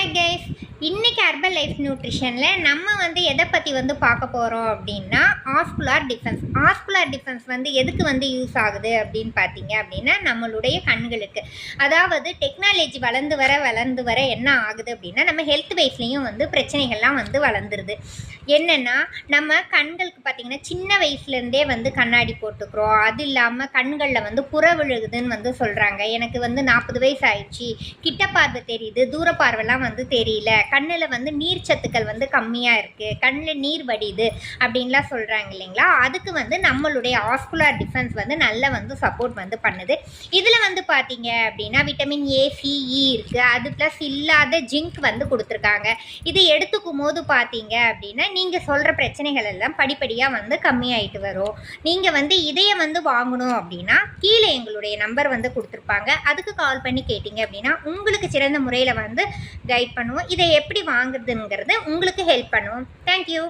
Hi guys, இன்னைக்கு herbal life நியூட்ரிஷனில் நம்ம எதை பற்றி பார்க்க போகிறோம் அப்படின்னா ஆஸ்குலார் டிஃபென்ஸ். ஆஸ்குலார் டிஃபென்ஸ் எதுக்கு யூஸ் ஆகுது அப்படின்னு பார்த்தீங்க அப்படின்னா நம்மளுடைய கண்களுக்கு. அதாவது டெக்னாலஜி வளர்ந்து வர என்ன ஆகுது அப்படின்னா நம்ம ஹெல்த் வைஸ்லேயும் பிரச்சனைகள்லாம் வளர்ந்துருது. என்னென்னா நம்ம கண்களுக்கு பார்த்திங்கன்னா சின்ன வயசுலேருந்தே கண்ணாடி போட்டுக்கிறோம். அது இல்லாமல் கண்களில் புற விழுகுதுன்னு சொல்கிறாங்க. எனக்கு 40 வயசு ஆயிடுச்சு, கிட்ட பார்வை தெரியுது, தூர பார்வைலாம் தெரியல, கண்ணில் நீர் சத்துக்கள் கம்மியாக இருக்குது, கண்ணில் நீர் வடியுது அப்படின்லாம் சொல்கிறாங்க இல்லைங்களா. அதுக்கு நம்மளுடைய ஆஸ்குலார் டிஃபென்ஸ் நல்லா சப்போர்ட் பண்ணுது. இதில் பார்த்தீங்க அப்படின்னா விட்டமின் ஏ, சிஇ இருக்குது. அது ப்ளஸ் இல்லாத ஜிங்க் கொடுத்துருக்காங்க. இது எடுத்துக்கும் போது பார்த்தீங்க அப்படின்னா நீங்கள் சொல்கிற பிரச்சனைகள் எல்லாம் படிப்படியாக கம்மியாயிட்டு வரும். நீங்கள் இதையை வாங்கணும் அப்படின்னா கீழே எங்களுடைய நம்பர் கொடுத்துருப்பாங்க. அதுக்கு கால் பண்ணி கேட்டிங்க அப்படின்னா உங்களுக்கு சிறந்த முறையில் கைட் பண்ணுவோம். இதை எப்படி வாங்குறதுங்கிறது உங்களுக்கு ஹெல்ப் பண்ணுவோம். தேங்க்யூ.